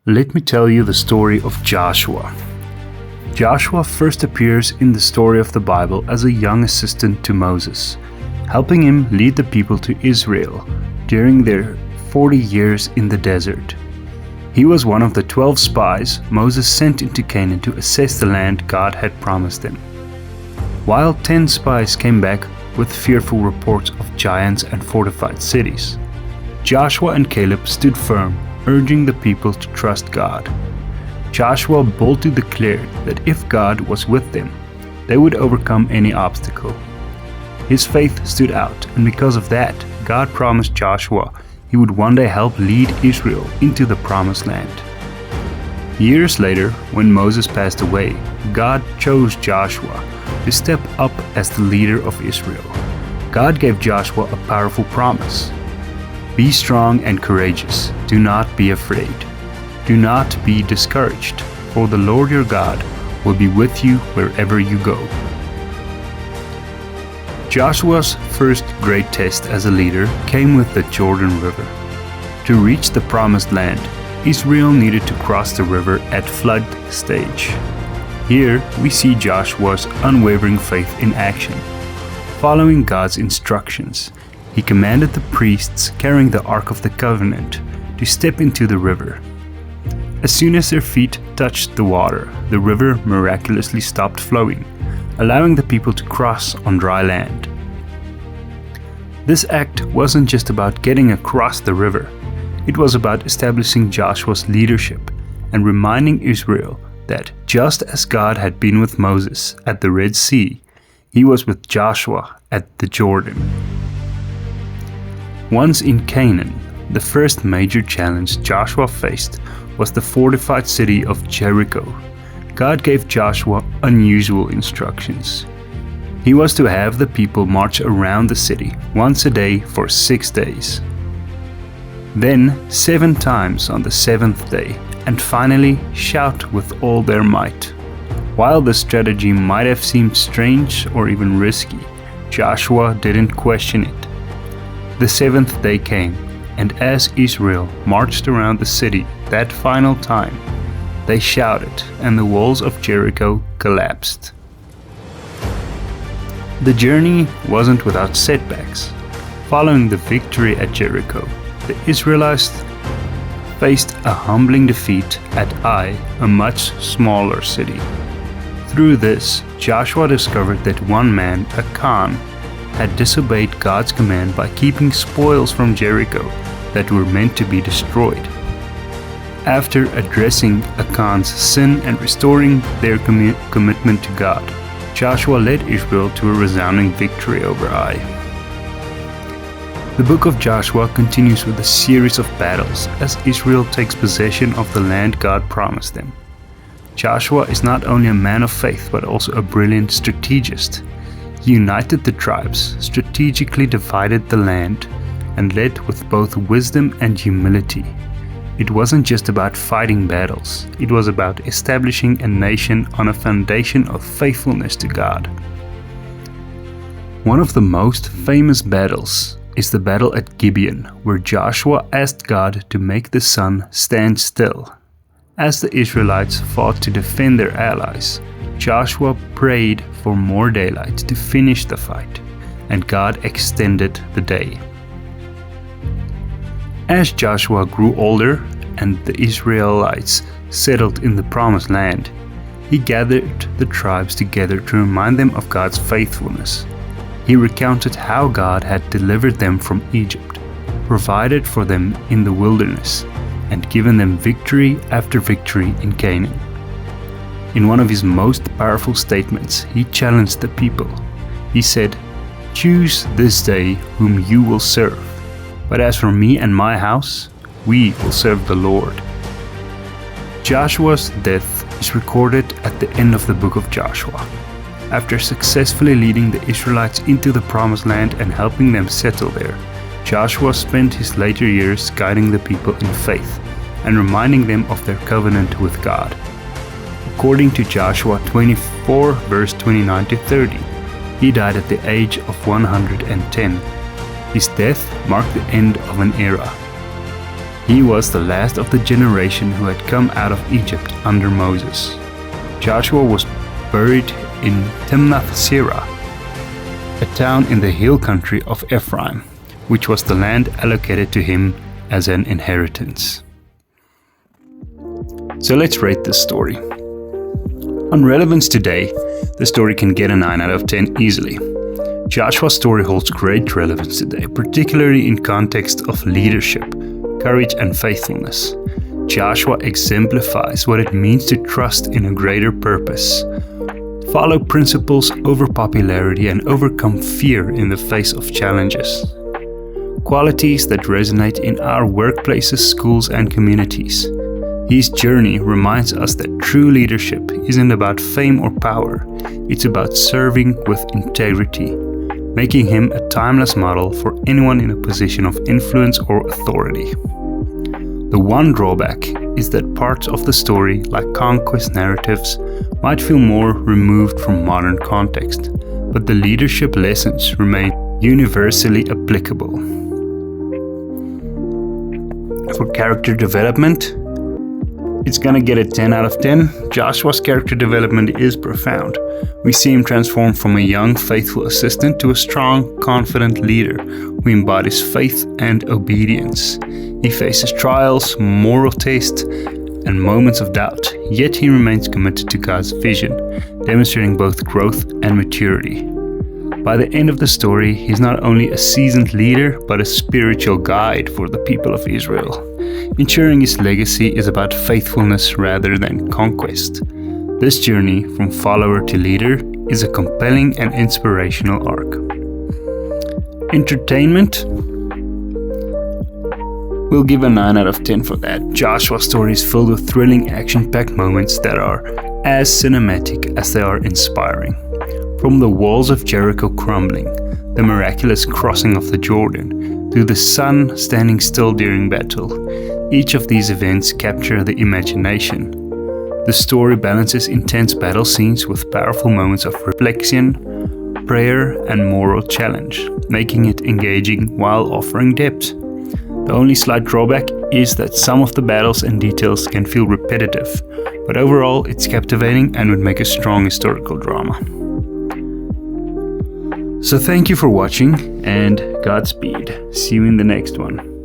Let me tell you the story of Joshua. Joshua first appears in the story of the Bible as a young assistant to Moses, helping him lead the people to Israel during their 40 years in the desert. He was one of the 12 spies Moses sent into Canaan to assess the land God had promised them. While 10 spies came back with fearful reports of giants and fortified cities, Joshua and Caleb stood firm, urging the people to trust God. Joshua boldly declared that if God was with them, they would overcome any obstacle. His faith stood out, and because of that, God promised Joshua he would one day help lead Israel into the promised land. Years later, when Moses passed away, God chose Joshua to step up as the leader of Israel. God gave Joshua a powerful promise. Be strong and courageous. Do not be afraid. Do not be discouraged, for the Lord your God will be with you wherever you go. Joshua's first great test as a leader came with the Jordan River. To reach the promised land, Israel needed to cross the river at flood stage. Here we see Joshua's unwavering faith in action. Following God's instructions, he commanded the priests carrying the Ark of the Covenant to step into the river. As soon as their feet touched the water, the river miraculously stopped flowing, allowing the people to cross on dry land. This act wasn't just about getting across the river. It was about establishing Joshua's leadership and reminding Israel that just as God had been with Moses at the Red Sea, he was with Joshua at the Jordan. Once in Canaan, the first major challenge Joshua faced was the fortified city of Jericho. God gave Joshua unusual instructions. He was to have the people march around the city once a day for 6 days. Then 7 times on the 7th day, and finally shout with all their might. While the strategy might have seemed strange or even risky, Joshua didn't question it. The 7th day came, and as Israel marched around the city that final time, they shouted, and the walls of Jericho collapsed. The journey wasn't without setbacks. Following the victory at Jericho, the Israelites faced a humbling defeat at Ai, a much smaller city. Through this, Joshua discovered that one man, Achan, had disobeyed God's command by keeping spoils from Jericho that were meant to be destroyed. After addressing Achan's sin and restoring their commitment to God, Joshua led Israel to a resounding victory over Ai. The book of Joshua continues with a series of battles as Israel takes possession of the land God promised them. Joshua is not only a man of faith but also a brilliant strategist. He united the tribes, strategically divided the land, and led with both wisdom and humility. It wasn't just about fighting battles, it was about establishing a nation on a foundation of faithfulness to God. One of the most famous battles is the battle at Gibeon, where Joshua asked God to make the sun stand still. As the Israelites fought to defend their allies, Joshua prayed for more daylight to finish the fight, and God extended the day. As Joshua grew older and the Israelites settled in the promised land, he gathered the tribes together to remind them of God's faithfulness. He recounted how God had delivered them from Egypt, provided for them in the wilderness, and given them victory after victory in Canaan. In one of his most powerful statements, he challenged the people. He said, "Choose this day whom you will serve. But as for me and my house, we will serve the Lord." Joshua's death is recorded at the end of the book of Joshua. After successfully leading the Israelites into the promised land and helping them settle there, Joshua spent his later years guiding the people in faith and reminding them of their covenant with God. According to Joshua 24 verse 29 to 30, he died at the age of 110. His death marked the end of an era. He was the last of the generation who had come out of Egypt under Moses. Joshua was buried in Timnath-Serah, a town in the hill country of Ephraim, which was the land allocated to him as an inheritance. So let's rate this story. On relevance today, the story can get a 9 out of 10 easily. Joshua's story holds great relevance today, particularly in context of leadership, courage and faithfulness. Joshua exemplifies what it means to trust in a greater purpose, follow principles over popularity, and overcome fear in the face of challenges. Qualities that resonate in our workplaces, schools, and communities. His journey reminds us that true leadership isn't about fame or power, it's about serving with integrity, making him a timeless model for anyone in a position of influence or authority. The one drawback is that parts of the story, like conquest narratives, might feel more removed from modern context, but the leadership lessons remain universally applicable. For character development, it's gonna get a 10 out of 10. Joshua's character development is profound. We see him transform from a young, faithful assistant to a strong, confident leader who embodies faith and obedience. He faces trials, moral tests, and moments of doubt, yet he remains committed to God's vision, demonstrating both growth and maturity. By the end of the story, he's not only a seasoned leader, but a spiritual guide for the people of Israel, ensuring his legacy is about faithfulness rather than conquest. This journey from follower to leader is a compelling and inspirational arc. Entertainment, we'll give a 9 out of 10 for that. Joshua's story is filled with thrilling, action-packed moments that are as cinematic as they are inspiring. From the walls of Jericho crumbling, the miraculous crossing of the Jordan, to the sun standing still during battle, each of these events capture the imagination. The story balances intense battle scenes with powerful moments of reflection, prayer, and moral challenge, making it engaging while offering depth. The only slight drawback is that some of the battles and details can feel repetitive, but overall it's captivating and would make a strong historical drama. So thank you for watching and Godspeed. See you in the next one.